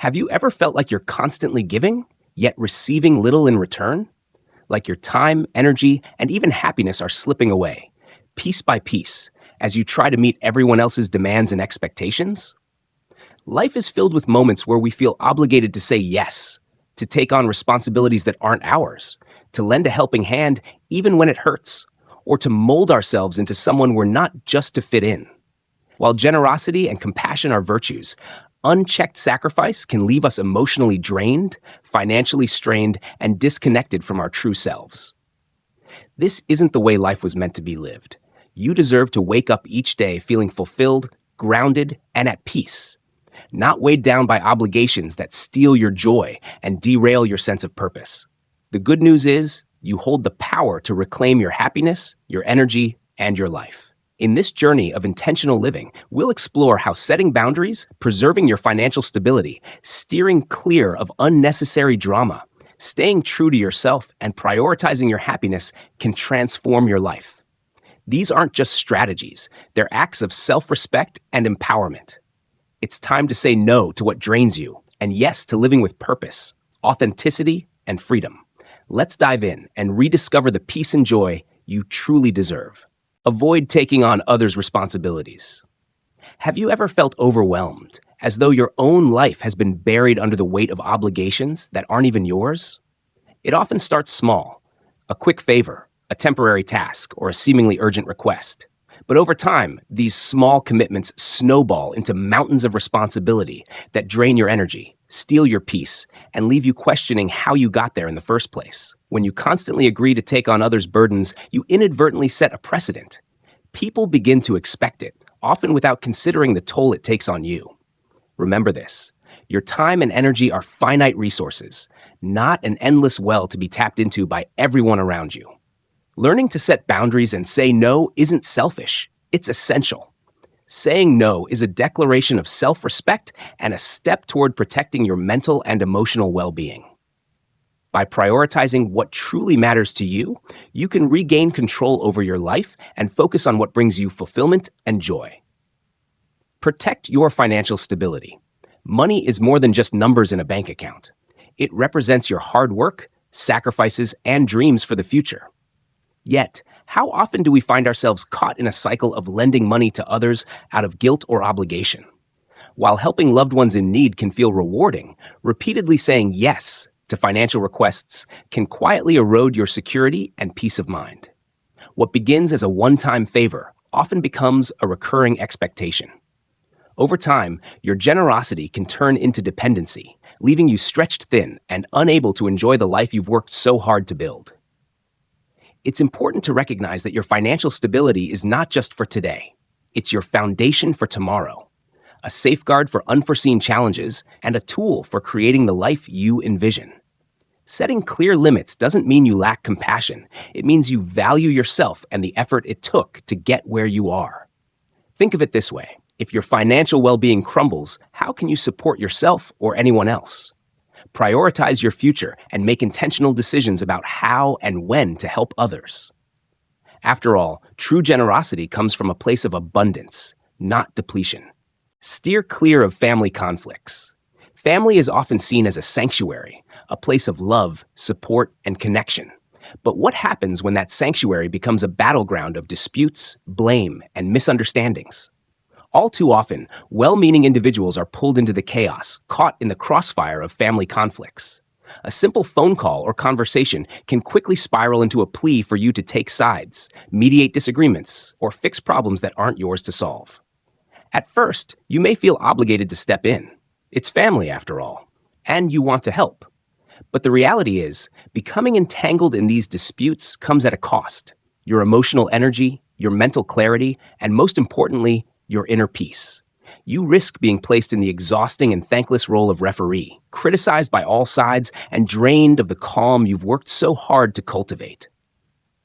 Have you ever felt like you're constantly giving, yet receiving little in return? Like your time, energy, and even happiness are slipping away, piece by piece, as you try to meet everyone else's demands and expectations? Life is filled with moments where we feel obligated to say yes, to take on responsibilities that aren't ours, to lend a helping hand even when it hurts, or to mold ourselves into someone we're not just to fit in. While generosity and compassion are virtues, unchecked sacrifice can leave us emotionally drained, financially strained, and disconnected from our true selves. This isn't the way life was meant to be lived. You deserve to wake up each day feeling fulfilled, grounded, and at peace, not weighed down by obligations that steal your joy and derail your sense of purpose. The good news is, you hold the power to reclaim your happiness, your energy, and your life. In this journey of intentional living, we'll explore how setting boundaries, preserving your financial stability, steering clear of unnecessary drama, staying true to yourself, and prioritizing your happiness can transform your life. These aren't just strategies, they're acts of self-respect and empowerment. It's time to say no to what drains you, and yes to living with purpose, authenticity, and freedom. Let's dive in and rediscover the peace and joy you truly deserve. Avoid taking on others' responsibilities. Have you ever felt overwhelmed, as though your own life has been buried under the weight of obligations that aren't even yours? It often starts small, a quick favor, a temporary task, or a seemingly urgent request. But over time, these small commitments snowball into mountains of responsibility that drain your energy, steal your peace, and leave you questioning how you got there in the first place. When you constantly agree to take on others' burdens, you inadvertently set a precedent. People begin to expect it, often without considering the toll it takes on you. Remember this: your time and energy are finite resources, not an endless well to be tapped into by everyone around you. Learning to set boundaries and say no isn't selfish, it's essential. Saying no is a declaration of self-respect and a step toward protecting your mental and emotional well-being. By prioritizing what truly matters to you, you can regain control over your life and focus on what brings you fulfillment and joy. Protect your financial stability. Money is more than just numbers in a bank account. It represents your hard work, sacrifices, and dreams for the future. Yet, how often do we find ourselves caught in a cycle of lending money to others out of guilt or obligation? While helping loved ones in need can feel rewarding, repeatedly saying yes to financial requests can quietly erode your security and peace of mind. What begins as a one-time favor often becomes a recurring expectation. Over time, your generosity can turn into dependency, leaving you stretched thin and unable to enjoy the life you've worked so hard to build. It's important to recognize that your financial stability is not just for today. It's your foundation for tomorrow, a safeguard for unforeseen challenges, and a tool for creating the life you envision. Setting clear limits doesn't mean you lack compassion. It means you value yourself and the effort it took to get where you are. Think of it this way: if your financial well-being crumbles, how can you support yourself or anyone else? Prioritize your future and make intentional decisions about how and when to help others. After all, true generosity comes from a place of abundance, not depletion. Steer clear of family conflicts. Family is often seen as a sanctuary, a place of love, support, and connection. But what happens when that sanctuary becomes a battleground of disputes, blame, and misunderstandings? All too often, well-meaning individuals are pulled into the chaos, caught in the crossfire of family conflicts. A simple phone call or conversation can quickly spiral into a plea for you to take sides, mediate disagreements, or fix problems that aren't yours to solve. At first, you may feel obligated to step in. It's family, after all, and you want to help. But the reality is, becoming entangled in these disputes comes at a cost: your emotional energy, your mental clarity, and most importantly, your inner peace. You risk being placed in the exhausting and thankless role of referee, criticized by all sides and drained of the calm you've worked so hard to cultivate.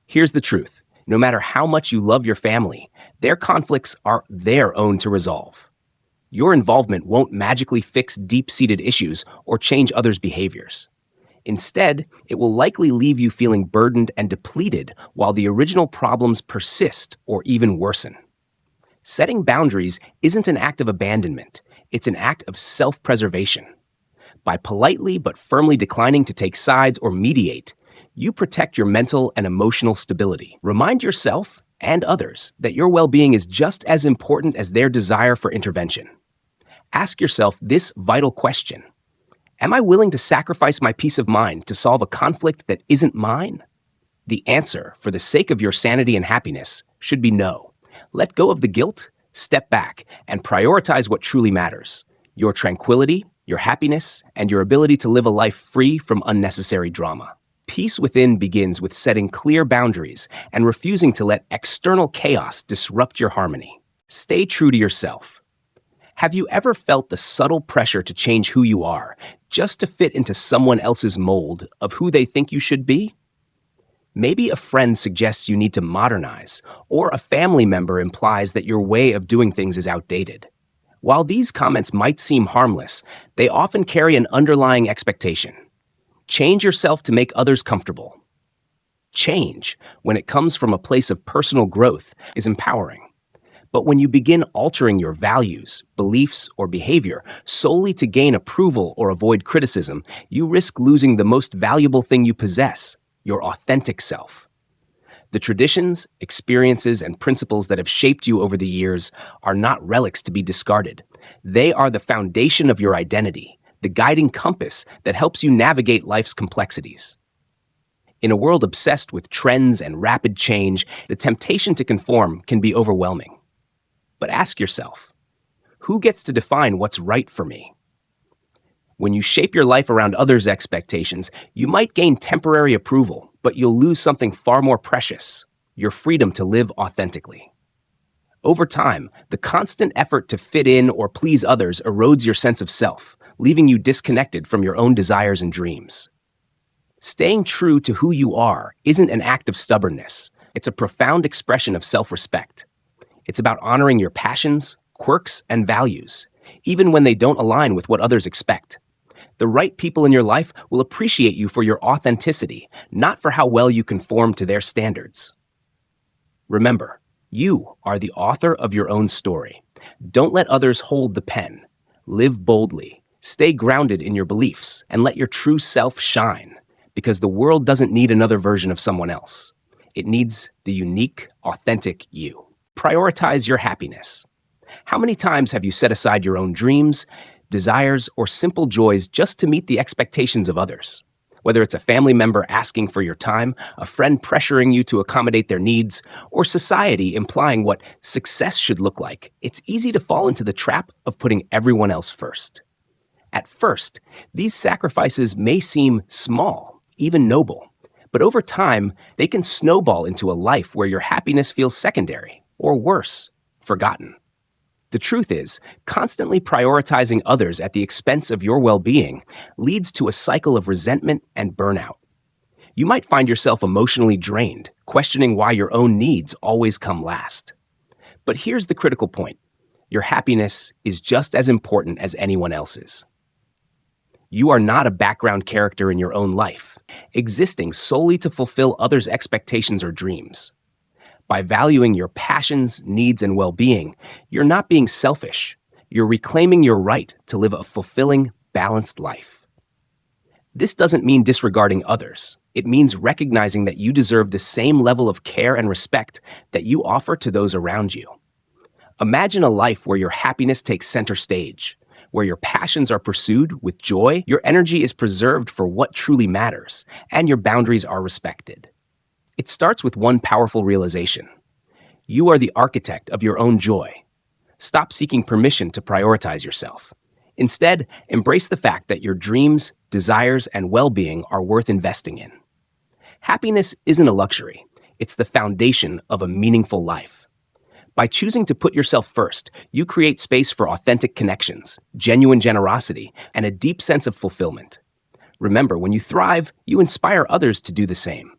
Here's the truth: no matter how much you love your family, their conflicts are their own to resolve. Your involvement won't magically fix deep-seated issues or change others' behaviors. Instead, it will likely leave you feeling burdened and depleted while the original problems persist or even worsen. Setting boundaries isn't an act of abandonment, it's an act of self-preservation. By politely but firmly declining to take sides or mediate, you protect your mental and emotional stability. Remind yourself and others that your well-being is just as important as their desire for intervention. Ask yourself this vital question: am I willing to sacrifice my peace of mind to solve a conflict that isn't mine? The answer, for the sake of your sanity and happiness, should be no. Let go of the guilt, step back, and prioritize what truly matters: your tranquility, your happiness, and your ability to live a life free from unnecessary drama. Peace within begins with setting clear boundaries and refusing to let external chaos disrupt your harmony. Stay true to yourself. Have you ever felt the subtle pressure to change who you are just to fit into someone else's mold of who they think you should be? Maybe a friend suggests you need to modernize, or a family member implies that your way of doing things is outdated. While these comments might seem harmless, they often carry an underlying expectation. Change yourself to make others comfortable. Change, when it comes from a place of personal growth, is empowering. But when you begin altering your values, beliefs, or behavior solely to gain approval or avoid criticism, you risk losing the most valuable thing you possess: your authentic self. The traditions, experiences, and principles that have shaped you over the years are not relics to be discarded. They are the foundation of your identity, the guiding compass that helps you navigate life's complexities. In a world obsessed with trends and rapid change, the temptation to conform can be overwhelming. But ask yourself, who gets to define what's right for me? When you shape your life around others' expectations, you might gain temporary approval, but you'll lose something far more precious: your freedom to live authentically. Over time, the constant effort to fit in or please others erodes your sense of self, leaving you disconnected from your own desires and dreams. Staying true to who you are isn't an act of stubbornness. It's a profound expression of self-respect. It's about honoring your passions, quirks, and values, even when they don't align with what others expect. The right people in your life will appreciate you for your authenticity, not for how well you conform to their standards. Remember, you are the author of your own story. Don't let others hold the pen. Live boldly, stay grounded in your beliefs, and let your true self shine, because the world doesn't need another version of someone else. It needs the unique, authentic you. Prioritize your happiness. How many times have you set aside your own dreams, desires, or simple joys just to meet the expectations of others? Whether it's a family member asking for your time, a friend pressuring you to accommodate their needs, or society implying what success should look like, it's easy to fall into the trap of putting everyone else first. At first, these sacrifices may seem small, even noble, but over time, they can snowball into a life where your happiness feels secondary, or worse, forgotten. The truth is, constantly prioritizing others at the expense of your well-being leads to a cycle of resentment and burnout. You might find yourself emotionally drained, questioning why your own needs always come last. But here's the critical point: your happiness is just as important as anyone else's. You are not a background character in your own life, existing solely to fulfill others' expectations or dreams. By valuing your passions, needs, and well-being, you're not being selfish. You're reclaiming your right to live a fulfilling, balanced life. This doesn't mean disregarding others. It means recognizing that you deserve the same level of care and respect that you offer to those around you. Imagine a life where your happiness takes center stage, where your passions are pursued with joy, your energy is preserved for what truly matters, and your boundaries are respected. It starts with one powerful realization: you are the architect of your own joy. Stop seeking permission to prioritize yourself. Instead, embrace the fact that your dreams, desires, and well-being are worth investing in. Happiness isn't a luxury. It's the foundation of a meaningful life. By choosing to put yourself first, you create space for authentic connections, genuine generosity, and a deep sense of fulfillment. Remember, when you thrive, you inspire others to do the same.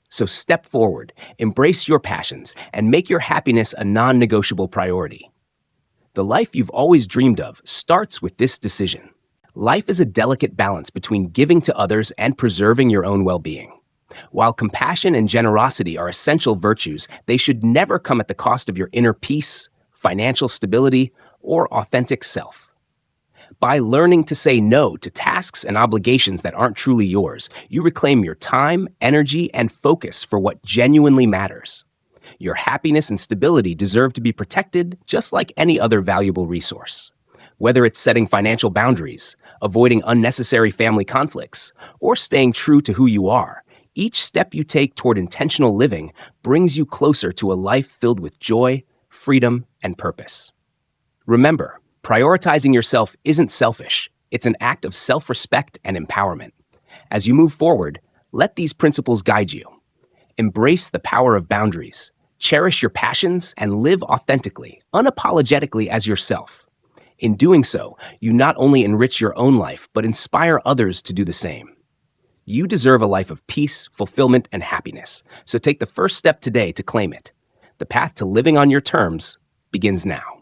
So step forward, embrace your passions, and make your happiness a non-negotiable priority. The life you've always dreamed of starts with this decision. Life is a delicate balance between giving to others and preserving your own well-being. While compassion and generosity are essential virtues, they should never come at the cost of your inner peace, financial stability, or authentic self. By learning to say no to tasks and obligations that aren't truly yours, you reclaim your time, energy, and focus for what genuinely matters. Your happiness and stability deserve to be protected just like any other valuable resource. Whether it's setting financial boundaries, avoiding unnecessary family conflicts, or staying true to who you are, each step you take toward intentional living brings you closer to a life filled with joy, freedom, and purpose. Remember, prioritizing yourself isn't selfish. It's an act of self-respect and empowerment. As you move forward, let these principles guide you. Embrace the power of boundaries. Cherish your passions and live authentically, unapologetically as yourself. In doing so, you not only enrich your own life, but inspire others to do the same. You deserve a life of peace, fulfillment, and happiness, so take the first step today to claim it. The path to living on your terms begins now.